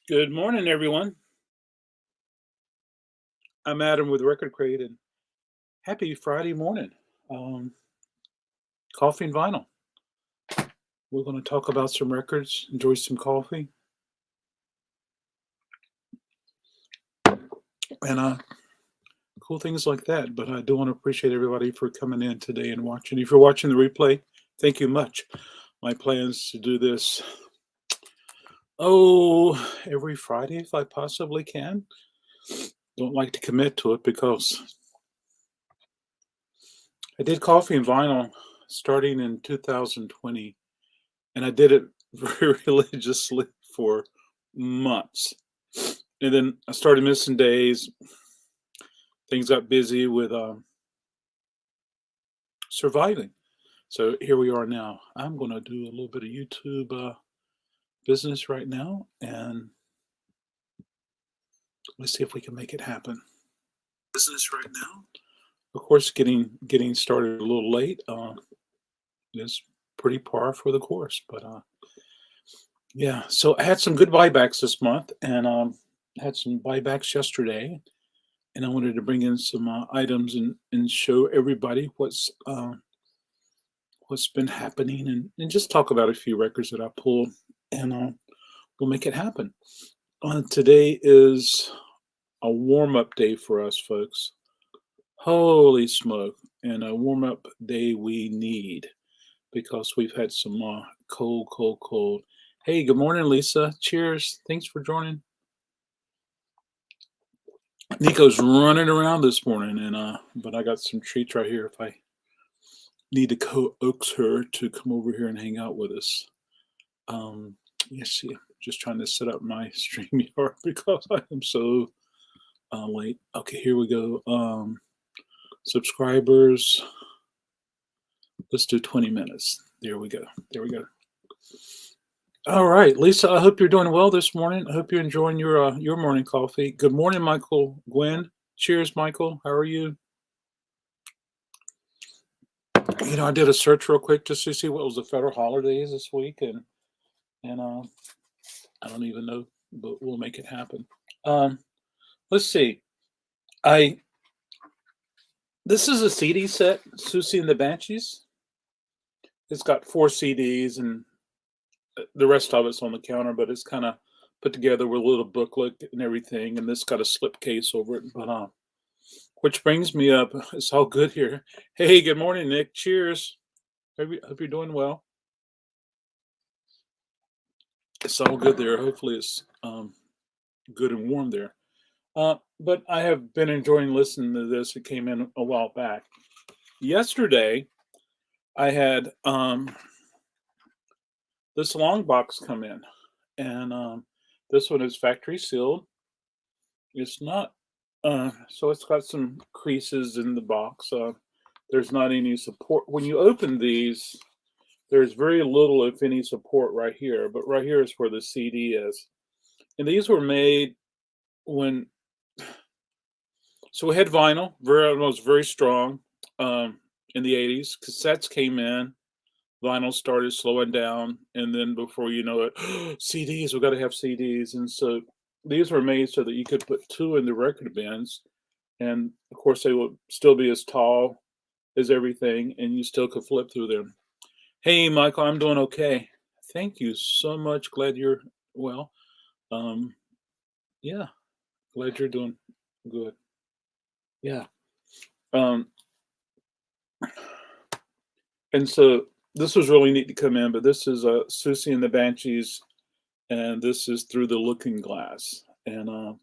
Good morning, everyone. I'm Adam with RecordKrate, and happy Friday morning. Um, Coffee and vinyl. We're going to talk about some records, enjoy some coffee, and cool things like that. But I do want to appreciate everybody for coming in today and watching. If you're watching the replay, thank you much. My plans to do this, every Friday if I possibly can. Don't like to commit to it because I did coffee and vinyl starting in 2020. And I did it very religiously for months. And then I started missing days. Things got busy with surviving. So here we are now. I'm going to do a little bit of YouTube business right now, and let's see if we can make it happen. Business right now. Of course, getting started a little late is pretty par for the course, but yeah. So I had some good buybacks this month, and had some buybacks yesterday, and I wanted to bring in some items and show everybody what's been happening, and just talk about a few records that I pulled, and we'll make it happen. Today is a warm up day for us, folks. Holy smoke! And a warm up day we need because we've had some cold, cold, cold. Hey, good morning, Lisa. Cheers. Thanks for joining. Nico's running around this morning, and but I got some treats right here if I need to coax her to come over here and hang out with us. Yes, see, I'm just trying to set up my StreamYard because I am so late. Okay, here we go. Subscribers. Let's do 20 minutes. There we go. There we go. All right, Lisa. I hope you're doing well this morning. I hope you're enjoying your morning coffee. Good morning, Michael. Gwen. Cheers, Michael. How are you? I did a search real quick just to see what was the federal holidays this week, and I don't even know, but we'll make it happen. Let's see. This is a CD set, Susie and the Banshees. It's got 4 CDs, and the rest of it's on the counter, but it's kind of put together with a little booklet and everything, and this got a slip case over it. But which brings me up. It's all good here. Hey, good morning, Nick. Cheers. Hope you're doing well. It's all good there. Hopefully, it's good and warm there. But I have been enjoying listening to this. It came in a while back. Yesterday, I had this long box come in, and this one is factory sealed. It's not, so it's got some creases in the box. There's not any support. When you open these, there's very little, if any, support right here. But right here is where the CD is. And these were made when, so we had vinyl, was very strong in the 80s. Cassettes came in, vinyl started slowing down, and then before you know it, CDs, we got to have CDs. And so these were made so that you could put 2 in the record bins, and of course they would still be as tall as everything, and you still could flip through them. Hey, Michael, I'm doing okay. Thank you so much. Glad you're well. Yeah, glad you're doing good. Yeah. Um, and so this was really neat to come in, but this is Susie and the Banshees, and this is Through the Looking Glass. And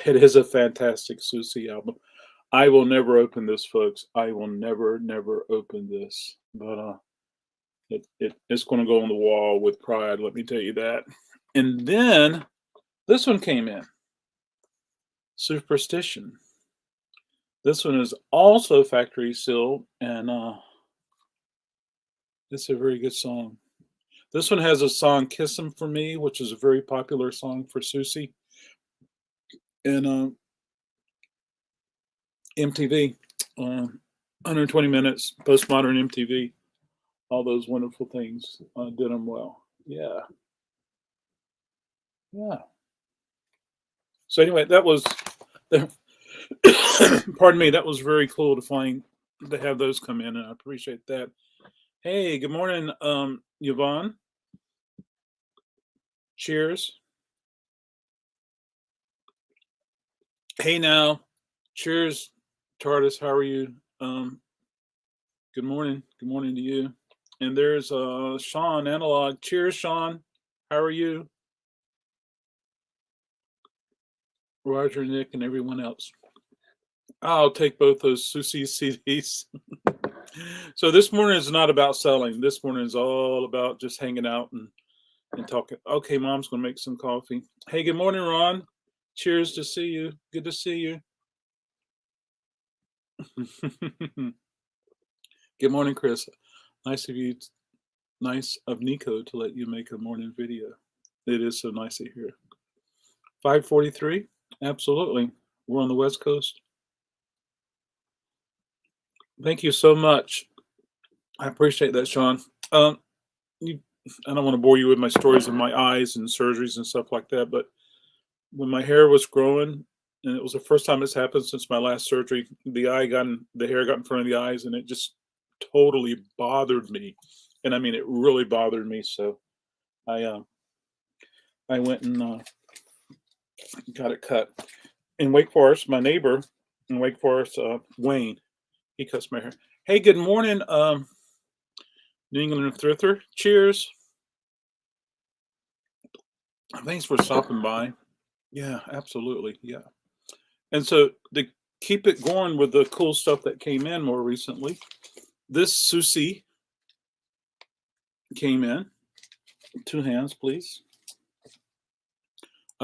it is a fantastic Susie album. I will never open this, folks. I will never open this. But it's going to go on the wall with pride, let me tell you that. And then this one came in, Superstition. This one is also factory sealed, and it's a very good song. This one has a song, Kiss 'Em For Me, which is a very popular song for Susie. And MTV, 120 minutes, postmodern MTV, all those wonderful things did them well. Yeah. Yeah. So anyway, that was, pardon me, that was very cool to have those come in, and I appreciate that. Hey, good morning, Yvonne. Cheers. Hey now. Cheers, TARDIS. How are you? Good morning. Good morning to you. And there's Sean Analog. Cheers, Sean. How are you? Roger, Nick, and everyone else. I'll take both those Susie CDs. So this morning is not about selling. This morning is all about just hanging out and talking. Okay, Mom's going to make some coffee. Hey, good morning, Ron. Cheers to see you. Good to see you. Good morning, Chris. Nice of Nico to let you make a morning video. It is so nice to hear. 5:43? Absolutely. We're on the West Coast. Thank you so much. I appreciate that, Sean. I don't want to bore you with my stories of my eyes and surgeries and stuff like that, but when my hair was growing, and it was the first time it's happened since my last surgery, the hair got in front of the eyes, and it just totally bothered me. And I mean, it really bothered me. So I went and got it cut. In Wake Forest, my neighbor in Wake Forest, Wayne, he cuts my hair. Hey, good morning, New England Thrifter. Cheers. Thanks for stopping by. Yeah, absolutely. Yeah. And so to keep it going with the cool stuff that came in more recently, this Susie came in. 2 hands, please.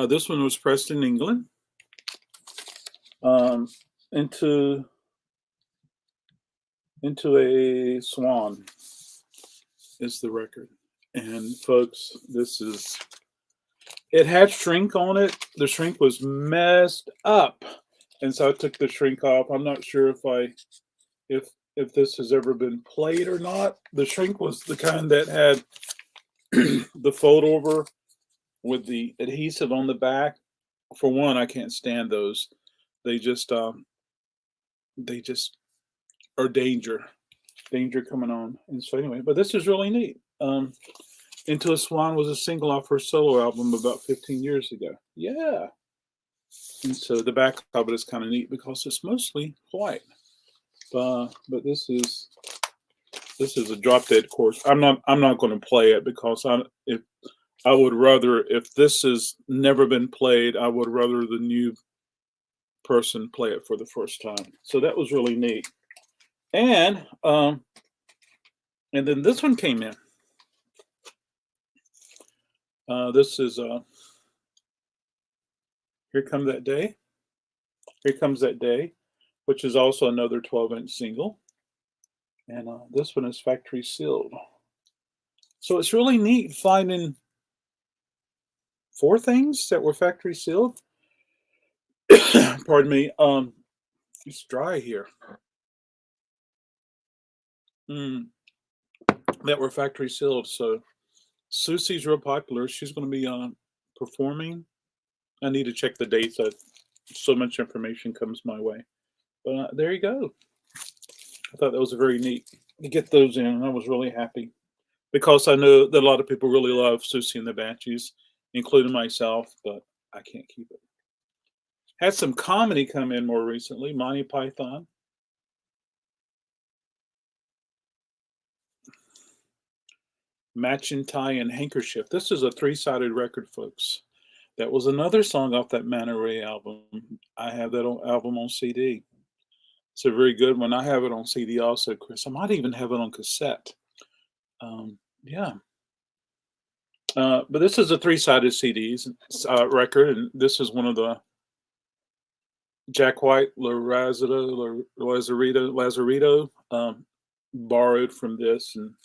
This one was pressed in England. Into a swan is the record. And folks, it had shrink on it. The shrink was messed up. And so I took the shrink off. I'm not sure if this has ever been played or not. The shrink was the kind that had the fold over with the adhesive on the back. For one, I can't stand those. They just are danger coming on. And so anyway, but this is really neat. Into a Swan was a single off her solo album about 15 years ago. Yeah. And so the back of it is kind of neat because it's mostly white. But this is a drop dead chorus. I'm not going to play it because I would rather, if this has never been played, I would rather the new person play it for the first time. So that was really neat. And then this one came in. This is Here Comes That Day. Here Comes That Day, which is also another 12-inch single. And this one is factory sealed. So it's really neat finding 4 things that were factory sealed. Pardon me. It's dry here. That were factory sealed. So Susie's real popular. She's going to be performing. I need to check the dates. So much information comes my way. But there you go. I thought that was very neat to get those in. And I was really happy because I know that a lot of people really love Susie and the Banshees, including myself, but I can't keep it. Had some comedy come in more recently. Monty Python. Matching Tie and Handkerchief. This is a 3-sided record, folks. That was another song off that Manta Ray album. I have that album on CD. It's a very good one. I have it on CD also, Chris. I might even have it on cassette. Yeah. But this is a 3-sided CDs record, and this is one of the Jack White Lazarito borrowed from this and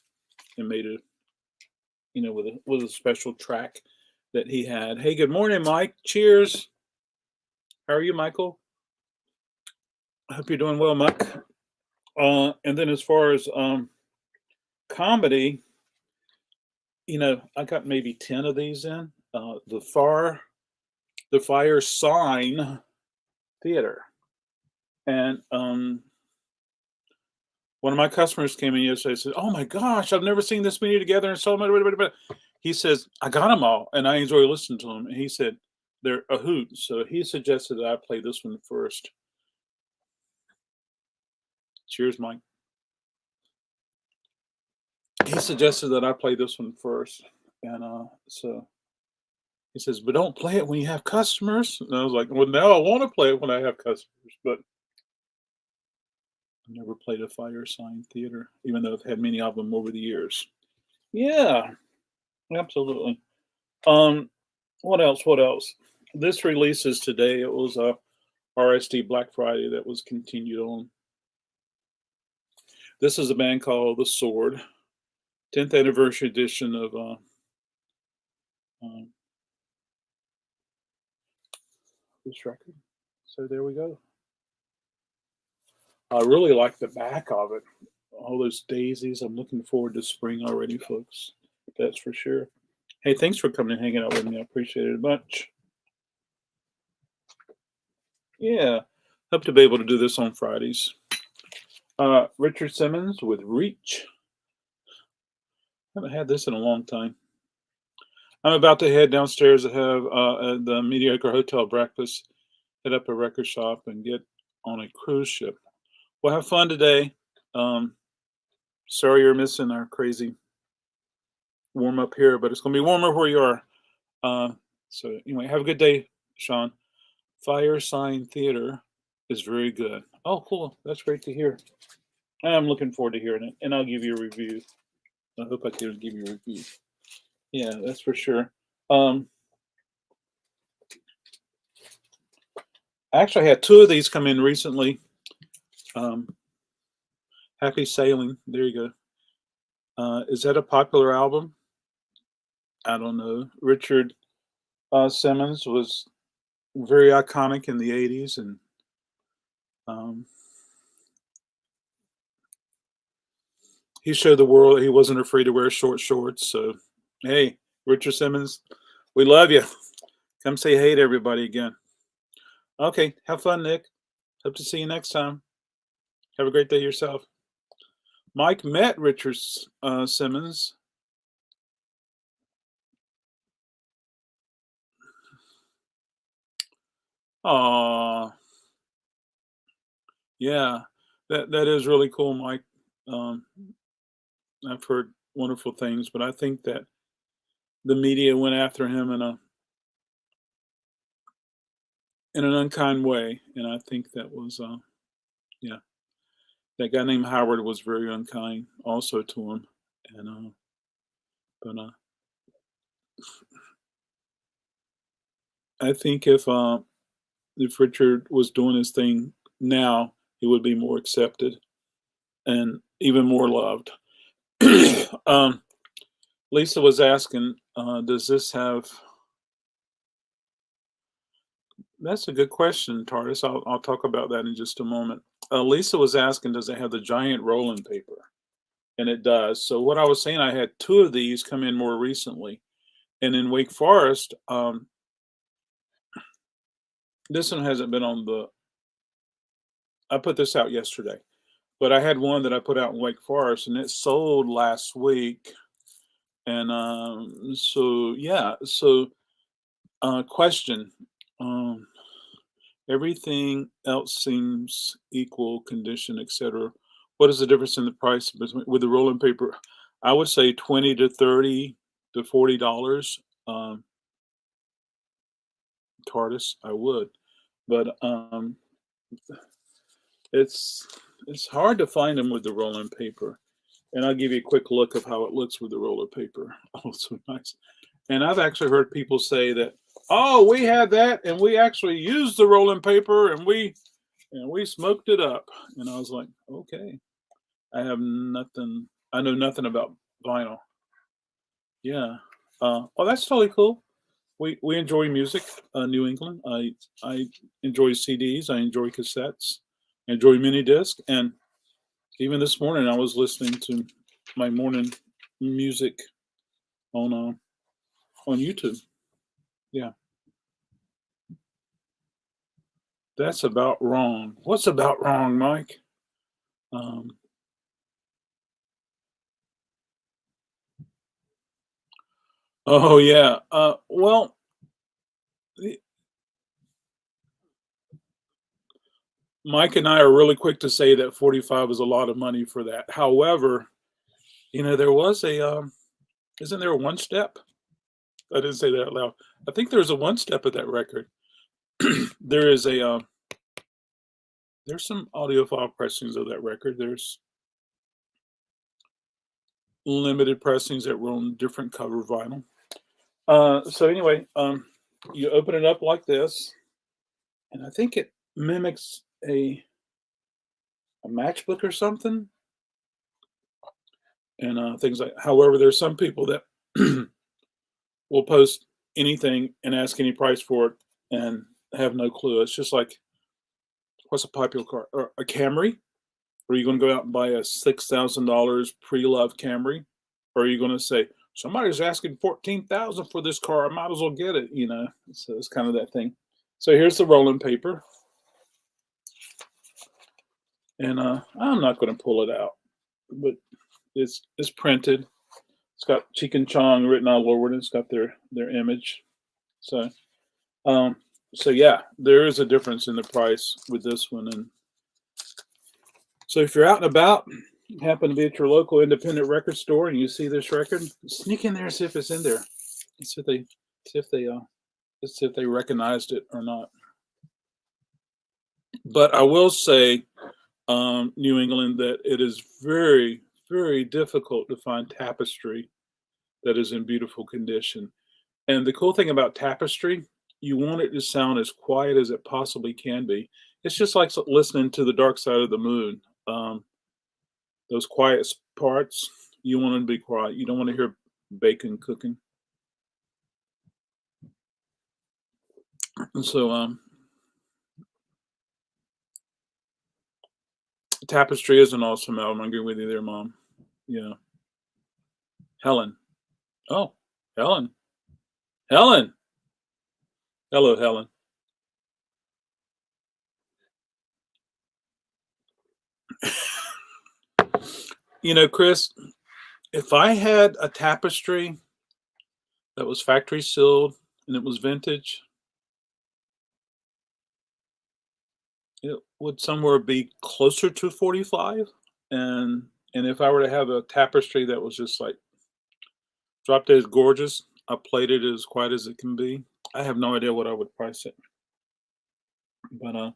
made it, with a special track that he had. Hey, good morning, Mike. Cheers. How are you, Michael? I hope you're doing well, Mike. And then as far as comedy, I got maybe 10 of these in. The far the Fire Sign Theater. And one of my customers came in yesterday and said, "Oh my gosh, I've never seen this many together and so much." He says, "I got them all, and I enjoy listening to them." And he said, "They're a hoot." So he suggested that I play this one first. Cheers, Mike. He suggested that I play this one first. And so he says, "But don't play it when you have customers." And I was like, "Well, now I want to play it when I have customers, but I've never played a Fire Sign Theater, even though I've had many of them over the years." Yeah, absolutely. What else? What else? This releases today. It was a RSD Black Friday that was continued on. This is a band called The Sword, 10th anniversary edition of this record. So there we go. I really like the back of it. All those daisies. I'm looking forward to spring already, folks. That's for sure. Hey, thanks for coming and hanging out with me. I appreciate it much. Yeah, hope to be able to do this on Fridays. Richard Simmons with Reach. Haven't had this in a long time. I'm about to head downstairs to have the Mediocre Hotel breakfast, hit up a record shop, and get on a cruise ship. We'll have fun today. Sorry you're missing our crazy warm up here, but it's going to be warmer where you are. So anyway, have a good day, Sean. Fire Sign Theater is very good. Oh, cool. That's great to hear. I'm looking forward to hearing it, and I'll give you a review. I hope I can give you a review. Yeah, that's for sure. I actually had two of these come in recently. Happy Sailing. There you go. Is that a popular album? I don't know. Richard Simmons was very iconic in the 80s, and he showed the world he wasn't afraid to wear short shorts. So, hey, Richard Simmons, we love you. Come say hey to everybody again. Okay, have fun, Nick. Hope to see you next time. Have a great day yourself. Mike met Richard Simmons. Aw, yeah, that is really cool, Mike. I've heard wonderful things, but I think that the media went after him in an unkind way, and I think that was yeah, that guy named Howard was very unkind also to him, and but I think if Richard was doing his thing now, he would be more accepted and even more loved. Lisa was asking, does this have? That's a good question, Tardis. I'll talk about that in just a moment. Lisa was asking, does it have the giant rolling paper? And it does. So what I was saying, I had two of these come in more recently, and in Wake Forest, this one hasn't been on the. I put this out yesterday, but I had one that I put out in Wake Forest, and it sold last week. And so yeah, so question. Everything else seems equal, condition, etc. What is the difference in the price between with the rolling paper? I would say $20 to $30 to $40. TARDIS, I would, but it's hard to find them with the rolling paper. And I'll give you a quick look of how it looks with the roller paper. Oh, so nice. And I've actually heard people say that, oh, we had that and we actually used the rolling paper and we smoked it up. And I was like, okay, I know nothing about vinyl. Yeah. Oh, that's totally cool. We enjoy music, New England. I enjoy CDs. I enjoy cassettes. I enjoy mini disc. And even this morning, I was listening to my morning music on YouTube. Yeah. That's about wrong. What's about wrong, Mike? Um, oh yeah. Well, the- Mike and I are really quick to say that 45 is a lot of money for that. However, there was a isn't there a one step? I didn't say that out loud. I think there's a one step of that record. there is a there's some audiophile pressings of that record. There's limited pressings that were on different cover vinyl. So anyway, you open it up like this, and I think it mimics a matchbook or something, and things like. However, there's some people that will post anything and ask any price for it and have no clue. It's just like, what's a popular car? Or a Camry? Are you going to go out and buy a $6,000 pre-loved Camry? Or are you going to say somebody's asking 14,000 for this car? I might as well get it. So it's kind of that thing. So here's the rolling paper, and I'm not going to pull it out, but it's printed. It's got Cheek and Chong written all over it. It's got their image. So um, so yeah, there is a difference in the price with this one. And so if you're out and about, happen to be at your local independent record store, and you see this record, sneak in there and see if it's in there. See if they see if they see if they recognized it or not. But I will say, New England, that it is very, very difficult to find tapestry that is in beautiful condition. And the cool thing about tapestry, you want it to sound as quiet as it possibly can be. It's just like listening to the Dark Side of the Moon. Those quiet parts, you want them to be quiet. You don't want to hear bacon cooking. And so, Tapestry is an awesome album. I agree with you there, Mom. Yeah. Helen. Oh, Helen. Helen. Hello, Helen. Chris, if I had a tapestry that was factory sealed and it was vintage, it would somewhere be closer to 45. And if I were to have a tapestry that was just like drop dead gorgeous, I plated it as quiet as it can be, I have no idea what I would price it. But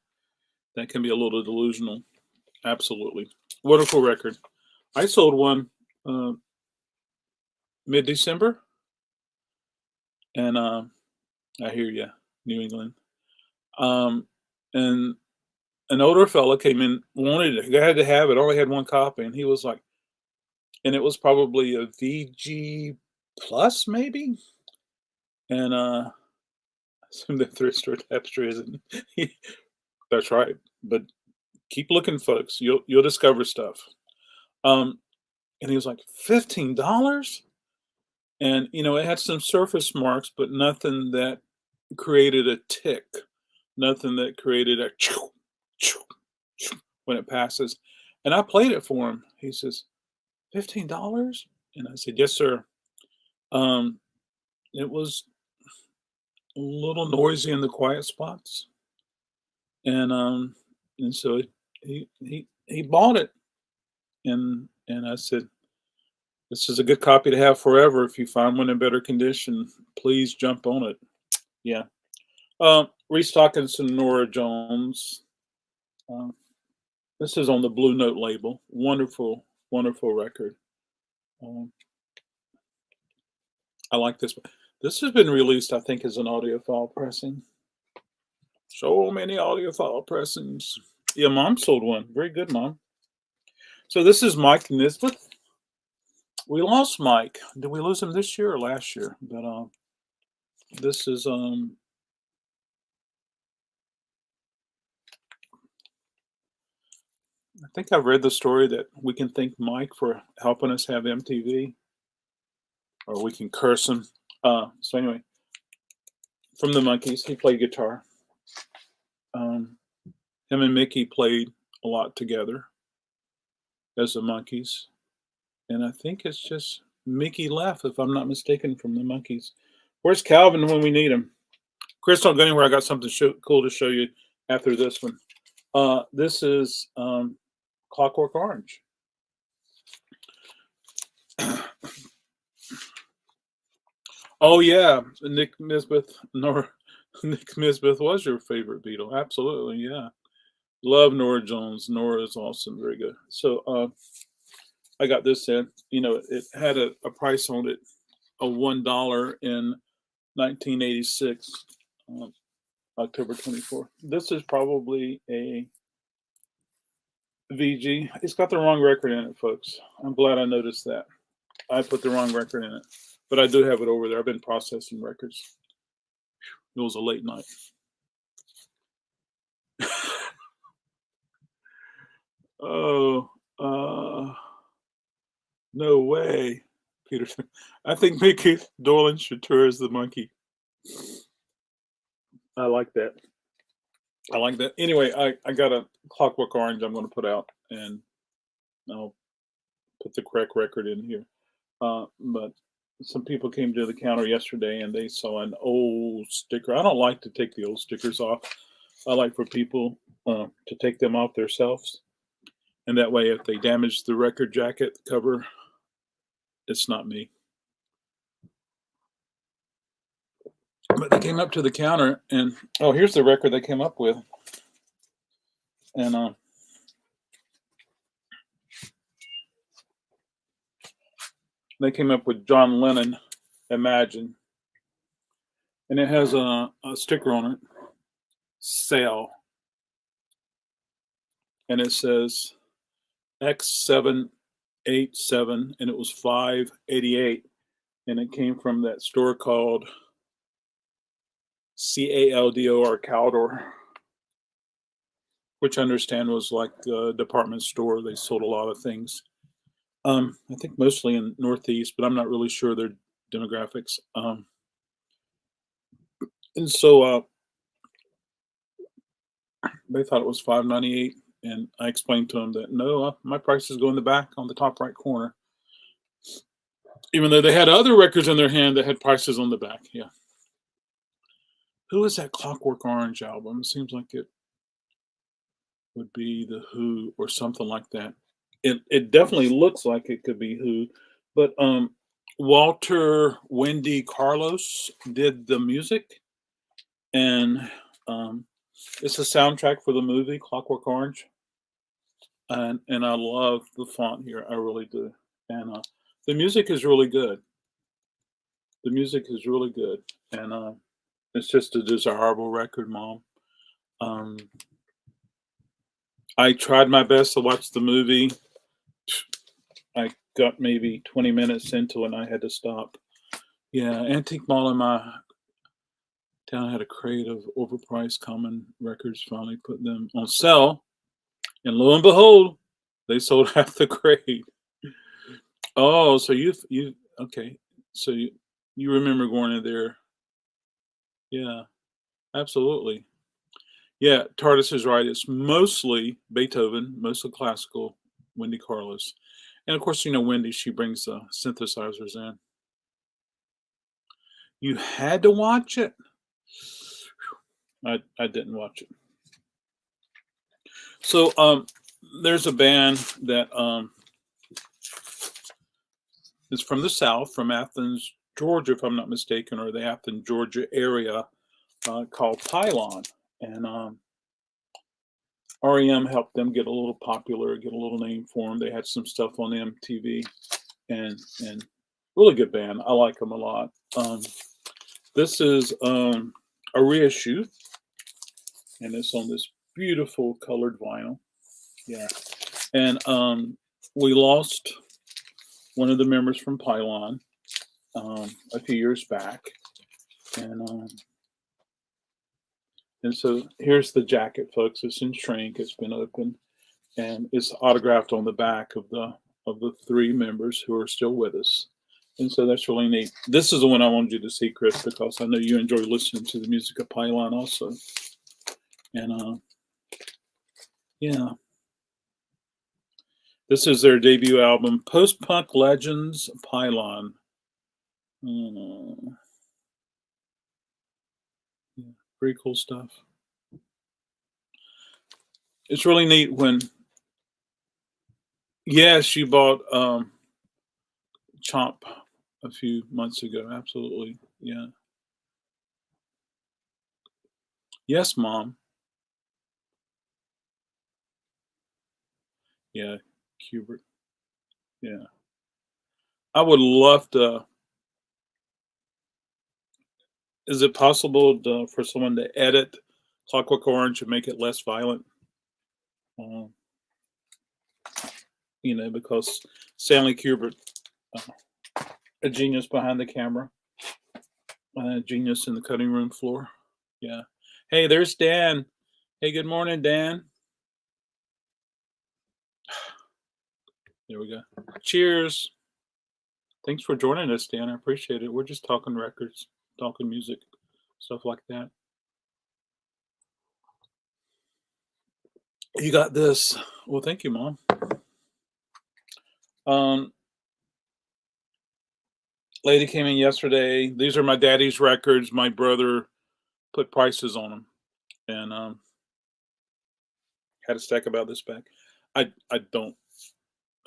that can be a little delusional. Absolutely. Wonderful record. I sold one uh, mid December, and I hear you, New England. Um, and an older fella came in, wanted it, had to have it, only had one copy, and he was like, and it was probably a VG plus, maybe. And assume the thrift store tapestry isn't. That's right. But keep looking, folks. You'll discover stuff. Um, and he was like, $15? And it had some surface marks, but nothing that created a tick, nothing that created a choo, choo, choo when it passes. And I played it for him. He says, $15? And I said, yes, sir. Um, it was a little noisy in the quiet spots. And so he bought it. And I said, this is a good copy to have forever. If you find one in better condition, please jump on it. Yeah. Restocking some Nora Jones. Uh, this is on the Blue Note label. Wonderful, wonderful record. Um, I like this one. This has been released, I think, as an audiophile pressing. So many audiophile pressings. Yeah, Mom sold one. Very good, Mom. So this is Mike Nisbeth. We lost Mike. Did we lose him this year or last year? But this is I think I've read the story that we can thank Mike for helping us have MTV, or we can curse him. So anyway, from the Monkees, he played guitar. Him and Mickey played a lot together as the Monkees. And I think it's just Mickey left, if I'm not mistaken, from the Monkees. Where's Calvin when we need him? Chris, don't go anywhere. I got something cool to show you after this one. This is Clockwork Orange. Oh yeah, Nick Nisbeth was your favorite Beatle. Absolutely, yeah. Love Nora Jones. Nora is awesome, very good. So I got this in. You know, it had a price on it of $1 in 1986, October 24th. This is probably a VG. It's got the wrong record in it, folks. I'm glad I noticed that. I put the wrong record in it, but I do have it over there. I've been processing records. It was a late night. Oh, no way, Peterson. I think Mickey Dolan should tour as the monkey. I like that. I like that. Anyway, I got a Clockwork Orange I'm going to put out, and I'll put the correct record in here. But some people came to the counter yesterday and they saw an old sticker. I don't like to take the old stickers off. I like for people to take them off themselves. And that way, if they damage the record jacket cover, it's not me. But they came up to the counter and, oh, here's the record they came up with. And they came up with John Lennon, Imagine. And it has a sticker on it, sale. And it says X787, and it was $5.88. And it came from that store called Caldor, Caldor, which I understand was like a department store. They sold a lot of things. I think mostly in Northeast, but I'm not really sure their demographics. And so they thought it was $5.98, and I explained to them that no, my prices go in the back on the top right corner. Even though they had other records in their hand that had prices on the back. Yeah. Who is that Clockwork Orange album? It seems like it would be the Who or something like that. It definitely looks like it could be Who, but Walter Wendy Carlos did the music, and it's a soundtrack for the movie Clockwork Orange, and I love the font here. I really do, and the music is really good. The music is really good, and it's just a desirable record, Mom. I tried my best to watch the movie. I got maybe 20 minutes into it and I had to stop. Yeah, Antique Mall in my town had a crate of overpriced common records, finally put them on sale. And lo and behold, they sold half the crate. Oh, so you okay. So you remember going in there. Yeah, absolutely. Yeah, Tardis is right. It's mostly Beethoven, mostly classical, Wendy Carlos. And of course, you know, Wendy, she brings the synthesizers in. You had to watch it. I didn't watch it. So there's a band that is from the South, from Athens, Georgia, if I'm not mistaken, or the Athens, Georgia area, called Pylon. And REM helped them get a little popular, get a little name for them. They had some stuff on MTV, and really good band. I like them a lot. This is a reissue, and it's on this beautiful colored vinyl. Yeah, and we lost one of the members from Pylon a few years back, and so here's the jacket, folks. It's in shrink. It's been opened, and it's autographed on the back of the three members who are still with us. And so that's really neat. This is the one I wanted you to see, Chris, because I know you enjoy listening to the music of Pylon also. And Yeah. This is their debut album, Post Punk Legends Pylon. Mm, yeah, pretty cool stuff. It's really neat when, yes, you bought Chomp a few months ago. Absolutely. Yeah. Yes, Mom. Yeah. Hubert. Yeah. I would love to. Is it possible for someone to edit Clockwork Orange and make it less violent? Um, because Stanley Kubrick, a genius behind the camera, a genius in the cutting room floor. Yeah. Hey, there's Dan. Hey, good morning, Dan. There we go. Cheers. Thanks for joining us, Dan. I appreciate it. We're just talking records, talking music, stuff like that. You got this. Well, thank you, Mom. Um, Lady came in yesterday. These are my daddy's records. My brother put prices on them, and had a stack about this back. I don't.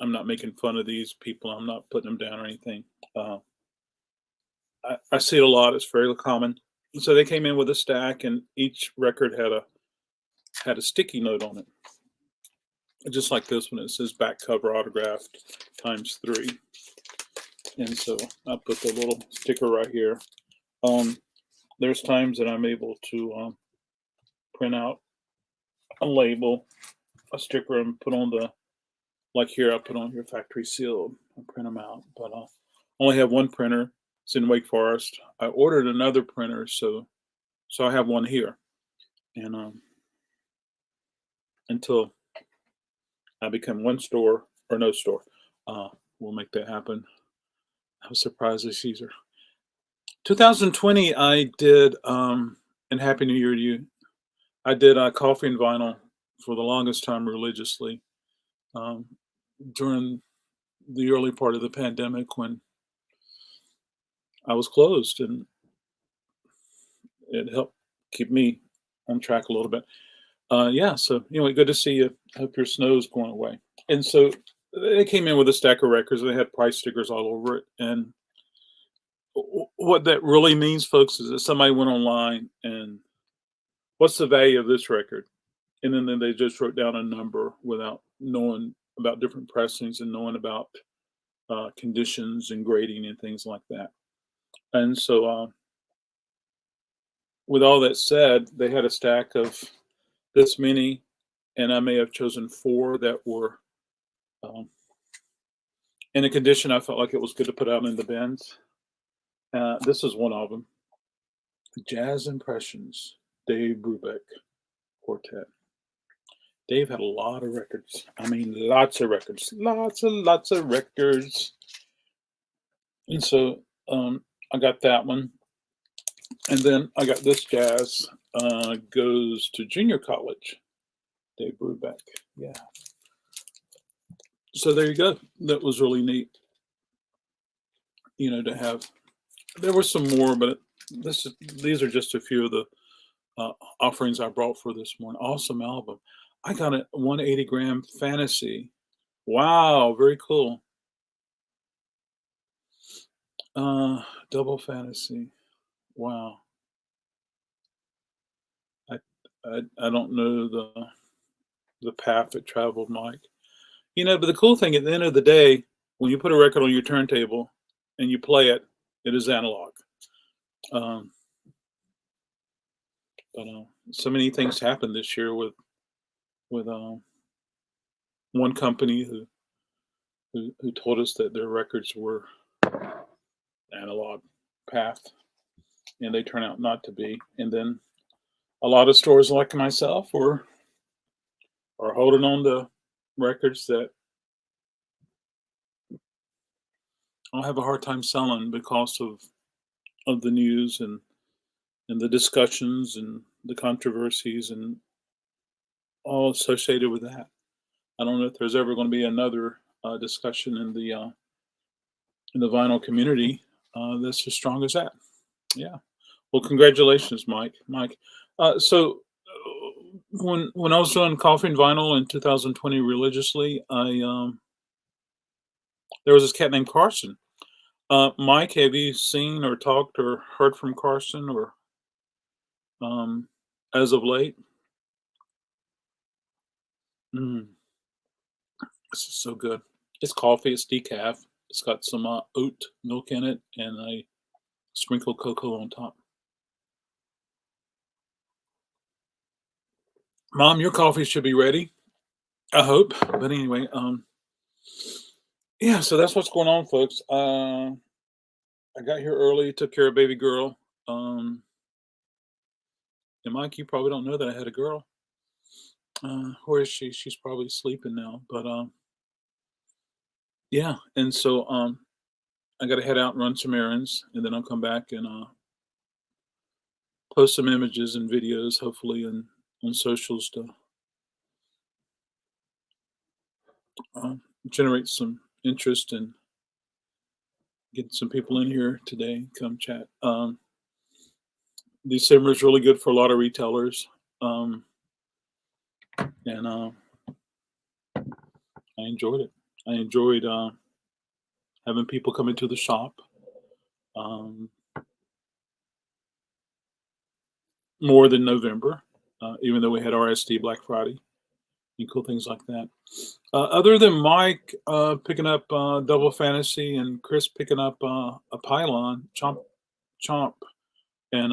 I'm not making fun of these people. I'm not putting them down or anything. Uh, I see it a lot. It's very common. So they came in with a stack, and each record had a sticky note on it, just like this one. It says back cover autographed ×3, and so I put the little sticker right here. There's times that I'm able to print out a label, a sticker, and put on the, like here, I put on here factory sealed and print them out. But I only have one printer. It's in Wake Forest. I ordered another printer, so I have one here, and until I become one store or no store, we'll make that happen. I was surprised as Caesar. 2020, I did, and Happy New Year to you. I did coffee and vinyl for the longest time religiously um, during the early part of the pandemic when I was closed, and it helped keep me on track a little bit. Yeah, so anyway, good to see you. Hope your snow's going away. And so they came in with a stack of records. They had price stickers all over it, and what that really means, folks, is that somebody went online and what's the value of this record, and then they just wrote down a number without knowing about different pressings and knowing about conditions and grading and things like that. And so, with all that said, they had a stack of this many, and I may have chosen four that were um, in a condition I felt like it was good to put out in the bins. This is one of them. Jazz Impressions, Dave Brubeck Quartet. Dave had a lot of records. I mean, lots of records, lots of records. And so I got that one, and then I got this jazz. Goes to junior college. Dave Brubeck. Yeah. So there you go. That was really neat. To have. There were some more, but these are just a few of the offerings I brought for this morning. Awesome album. I got a 180-gram Fantasy. Wow, very cool. Double Fantasy. Wow. I don't know the path it traveled, Mike. But the cool thing at the end of the day, when you put a record on your turntable and you play it, it is analog. Um, but so many things happened this year with one company who told us that their records were analog path, and they turn out not to be. And then a lot of stores like myself are holding on to records that I'll have a hard time selling because of the news and the discussions and the controversies, and all associated with that. I don't know if there's ever going to be another discussion in the vinyl community that's as strong as that. Yeah. Well, congratulations, Mike. Mike. When I was doing coffee and vinyl in 2020 religiously, I there was this cat named Carson. Mike, have you seen or talked or heard from Carson or um, as of late? Mm, this is so good. It's coffee. It's decaf. It's got some oat milk in it, and I sprinkle cocoa on top. Mom, your coffee should be ready. I hope. But anyway, yeah. So that's what's going on, folks. I got here early, took care of baby girl. Um, and Mike, you probably don't know that I had a girl. Where is she? She's probably sleeping now. But yeah. And so I got to head out and run some errands, and then I'll come back and post some images and videos, hopefully, on socials to uh, generate some interest and get some people in here today. Come chat. December is really good for a lot of retailers, and I enjoyed it. I enjoyed having people come into the shop. Um, More than November, even though we had RSD Black Friday and cool things like that. Other than Mike picking up Double Fantasy and Chris picking up a Pylon, Chomp, Chomp, and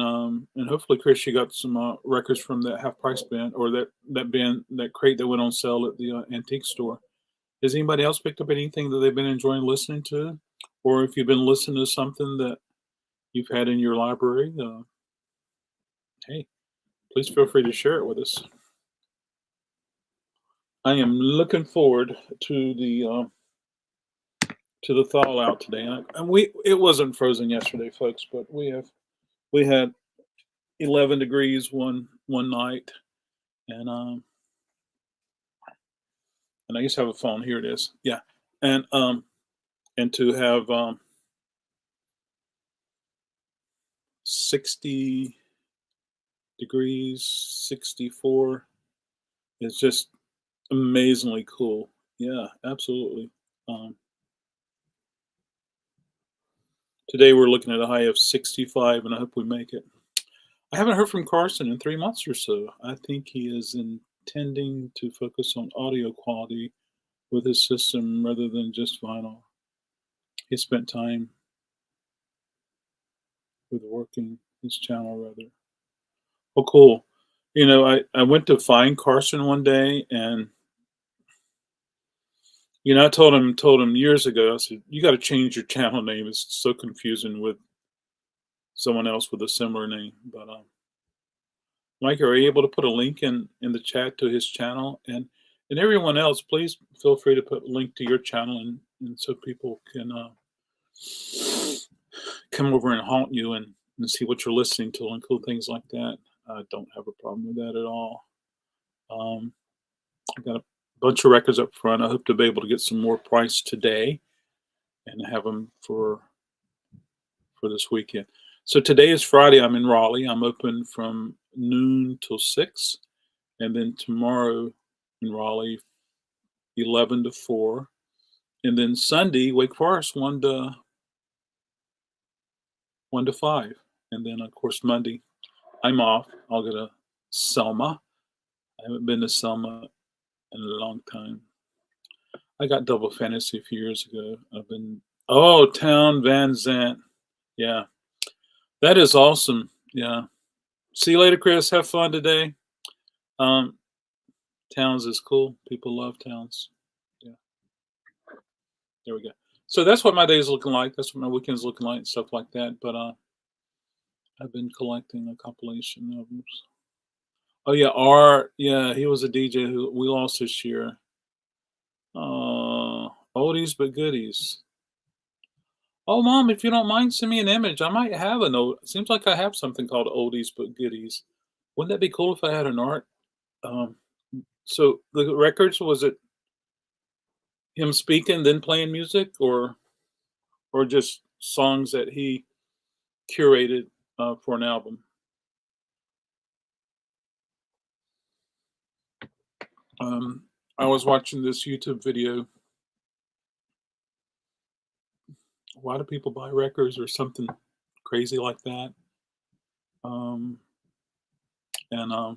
hopefully Chris, you got some records from that half price band or that band that crate that went on sale at the antique store. Has anybody else picked up anything that they've been enjoying listening to, or if you've been listening to something that you've had in your library? Hey, please feel free to share it with us. I am looking forward to the thaw out today, and it wasn't frozen yesterday, folks, but we had 11 degrees one night, and I used to have a phone. Here it is, yeah, and to have 60 degrees, 64 is just amazingly cool. Yeah, absolutely. Um, Today we're looking at a high of 65, and I hope we make it. I haven't heard from Carson in 3 months or so. I think he is intending to focus on audio quality with his system rather than just vinyl. He spent time with working his channel rather. Oh, cool. You know, I went to find Carson one day, and I told him years ago. I said, you got to change your channel name. It's so confusing with someone else with a similar name. But Mike, are you able to put a link in the chat to his channel? And everyone else, please feel free to put a link to your channel, and so people can come over and haunt you and see what you're listening to and cool things like that. I don't have a problem with that at all. I've got a bunch of records up front. I hope to be able to get some more price today and have them for this weekend. So today is Friday. I'm in Raleigh. I'm open from noon till 6, and then tomorrow in Raleigh 11 to 4, and then Sunday Wake Forest 1 to 5, and then of course Monday I'm off. I'll go to Selma. I haven't been to Selma in a long time. I got Double Fantasy a few years ago. Town Van Zant. Yeah, that is awesome. Yeah. See you later, Chris. Have fun today. Towns is cool. People love towns. Yeah. There we go. So that's what my day is looking like. That's what my weekend's looking like and stuff like that. But I've been collecting a compilation of them. Oh yeah, Art. Yeah, he was a DJ who we lost this year. Oldies but goodies. Oh, Mom, if you don't mind, send me an image. I might have an old. It seems like I have something called Oldies but Goodies. Wouldn't that be cool if I had an art So the records, was it him speaking then playing music, or just songs that he curated for an album? Um, I was watching this YouTube video. Why do people buy records or something crazy like that? Um, and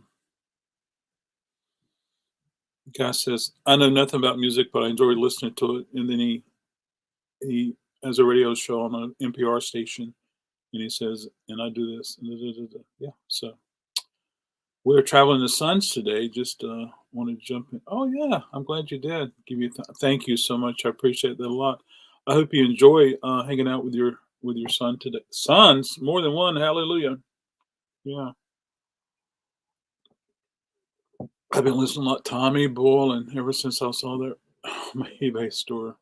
guy says, "I know nothing about music, but I enjoy listening to it." And then he has a radio show on an NPR station, and he says, "And I do this." And da, da, da, da. Yeah. So we're traveling the Suns today. Just wanted to jump in. Oh yeah, I'm glad you did. Give you thank you so much. I appreciate that a lot. I hope you enjoy hanging out with your son today. Sons, more than one. Hallelujah. Yeah. I've been listening a lot to Tommy Boylan ever since I saw that my eBay store.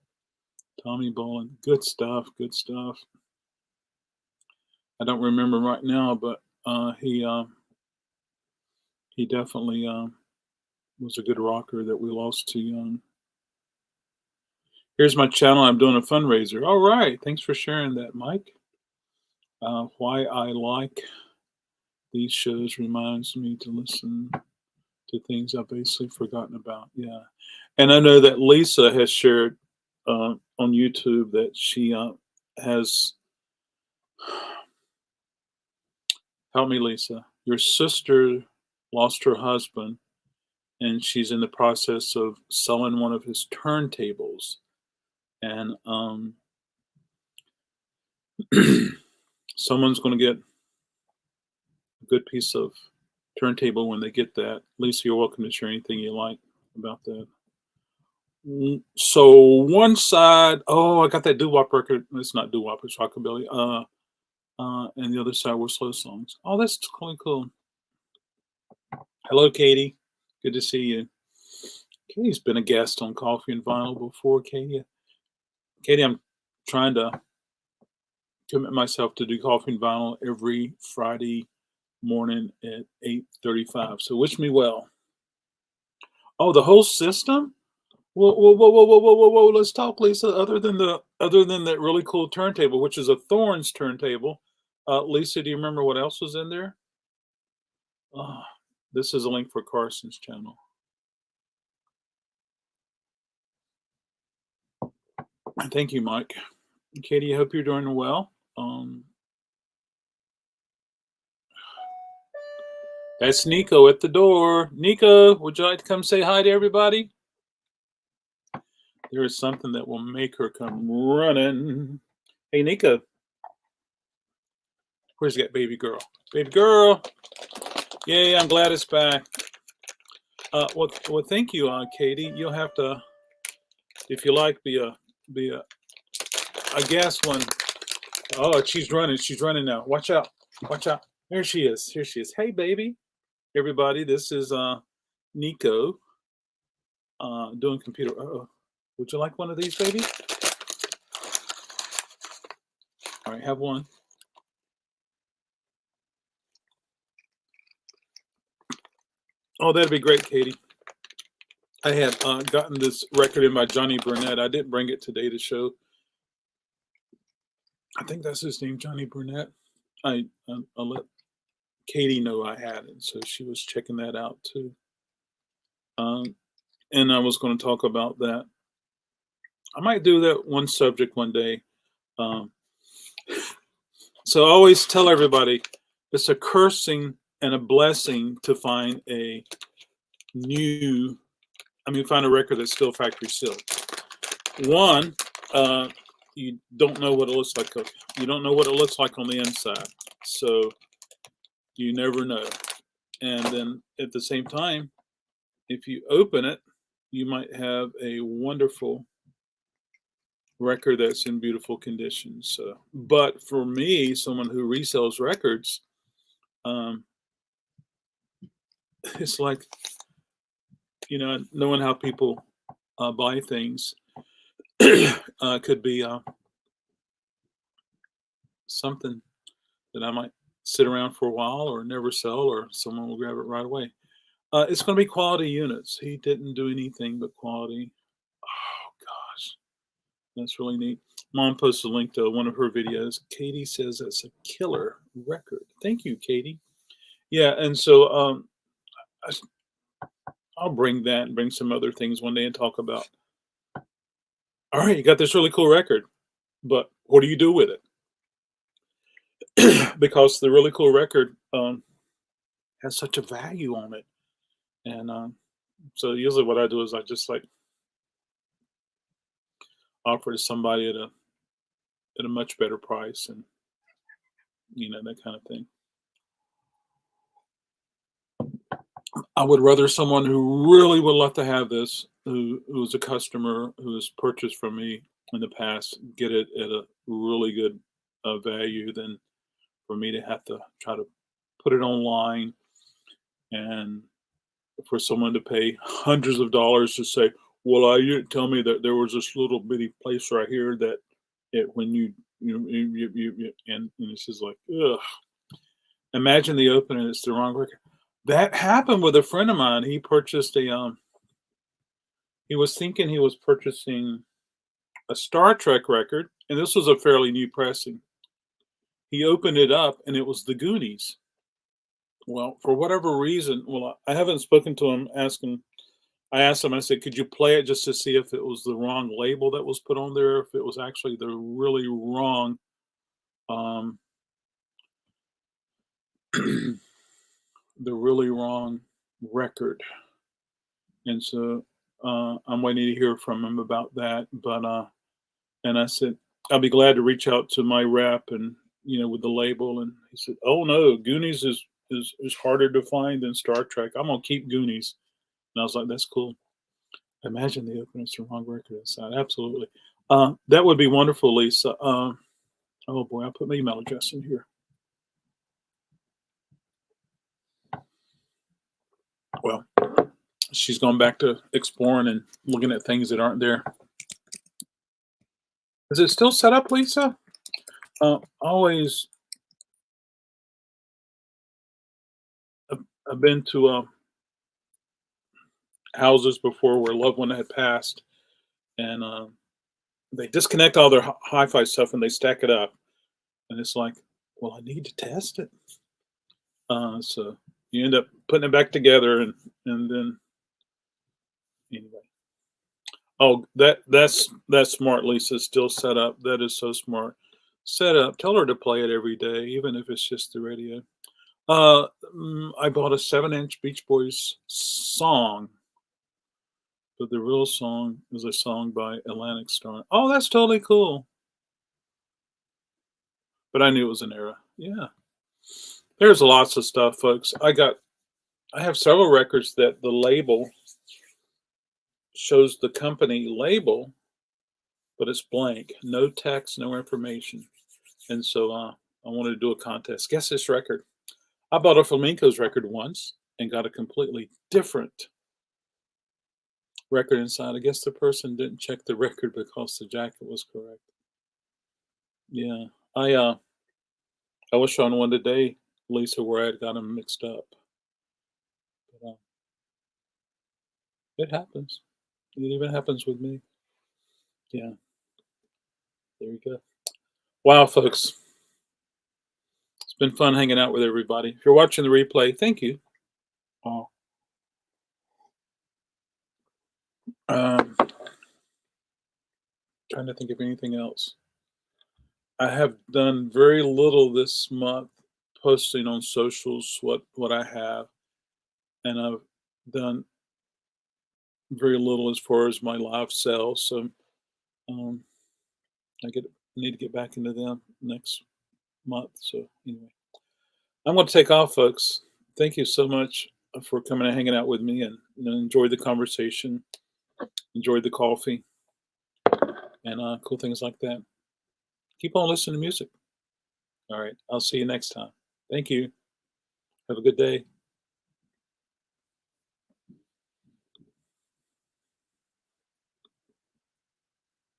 Tommy Boylan, good stuff, good stuff. I don't remember right now, but he definitely was a good rocker that we lost too young. Here's my channel. I'm doing a fundraiser. All right, thanks for sharing that, Mike. Why I like these shows reminds me to listen to things I've basically forgotten about. Yeah, and I know that Lisa has shared on YouTube that she has. Help me, Lisa. Your sister lost her husband, and she's in the process of selling one of his turntables. And someone's going to get a good piece of turntable when they get that. Lisa, you're welcome to share anything you like about that. So one side, oh, I got that doo-wop record. It's not doo-wop, it's rockabilly. And the other side were slow songs. Oh, that's really cool. Hello, Katie. Good to see you. Katie's been a guest on Coffee and Vinyl before. Katie, I'm trying to commit myself to do Coffee and Vinyl every Friday morning at 8:35. So wish me well. Oh, the whole system? Whoa, whoa, whoa, whoa, whoa, whoa, whoa, whoa. Let's talk, Lisa. Other than that really cool turntable, which is a Thorns turntable. Lisa, do you remember what else was in there? This is a link for Carson's channel. Thank you, Mike. Katie, I hope you're doing well. That's Nico at the door. Nico, would you like to come say hi to everybody? There is something that will make her come running. Hey, Nico. Where's that baby girl? Baby girl. Yay, I'm glad it's back. Well, thank you, Katie. You'll have to, if you like, be a guest one. Oh, she's running. She's running now. Watch out. Watch out. There she is. Here she is. Hey, baby. Everybody, this is Nico doing computer. Would you like one of these, baby? All right, have one. Oh, that'd be great, Katie. I had gotten this record in by Johnny Burnett. I didn't bring it today to show. I think that's his name, Johnny Burnett. I let Katie know I had it, so she was checking that out too. And I was going to talk about that. I might do that one subject one day. So I always tell everybody it's a cursing and a blessing to find a find a record that's still factory sealed. One, you don't know what it looks like. You don't know what it looks like on the inside. So you never know. And then at the same time, if you open it, you might have a wonderful record that's in beautiful condition. So, but for me, someone who resells records, it's like, knowing how people buy things could be something that I might sit around for a while or never sell, or someone will grab it right away. It's going to be quality units. He didn't do anything but quality. Oh gosh, that's really neat. Mom posted a link to one of her videos. Katie says that's a killer record. Thank you, Katie. Yeah, and so I, I'll bring that and bring some other things one day and talk about. All right, you got this really cool record, but what do you do with it? Because the really cool record has such a value on it, and so usually what I do is I just like offer to somebody at a much better price, and that kind of thing. I would rather someone who really would love to have this, who's a customer who has purchased from me in the past, get it at a really good value than for me to have to try to put it online and for someone to pay hundreds of dollars to say, "Well, you didn't tell me that there was this little bitty place right here that when and it's just like, ugh." Imagine the opening, it's the wrong record. That happened with a friend of mine. He purchased he was thinking he was purchasing a Star Trek record, and this was a fairly new pressing. He opened it up, and it was the Goonies. Well, for whatever reason, I haven't spoken to him. I asked him. I said, "Could you play it just to see if it was the wrong label that was put on there, if it was actually the really wrong, um, the really wrong record?" And so I'm waiting to hear from him about that. But and I said, "I'll be glad to reach out to my rep and with the label." And he said, "Oh no, Goonies is harder to find than Star Trek. I'm gonna keep Goonies." And I was like, "That's cool." Imagine the opening to the wrong record inside. Absolutely. That would be wonderful, Lisa. Oh boy, I'll put my email address in here. Well, she's gone back to exploring and looking at things that aren't there. Is it still set up, Lisa? Always. I've been to houses before where a loved one had passed, and they disconnect all their hi-fi stuff and they stack it up, and it's like, well, I need to test it. So you end up putting it back together, and then anyway. Oh, that's smart, Lisa. Still set up. That is so smart. Set up. Tell her to play it every day, even if it's just the radio. I bought a 7-inch Beach Boys song, but the real song is a song by Atlantic Star. Oh, that's totally cool. But I knew it was an era. Yeah. There's lots of stuff, folks. I have several records that the label shows the company label, but it's blank. No text, no information. And so I wanted to do a contest. Guess this record. I bought a Flamenco's record once and got a completely different record inside. I guess the person didn't check the record because the jacket was correct. Yeah. I was showing one today, Lisa, where I had got them mixed up. But, it happens. It even happens with me. Yeah. There you go. Wow, folks. It's been fun hanging out with everybody. If you're watching the replay, thank you. Um, trying to think of anything else. I have done very little this month posting on socials what I have, and I've done very little as far as my live sales. So um, I need to get back into them next month. So anyway, I'm going to take off, folks. Thank you so much for coming and hanging out with me, and enjoy the conversation, enjoy the coffee, and cool things like that. Keep on listening to music. All right. I'll see you next time. Thank you. Have a good day.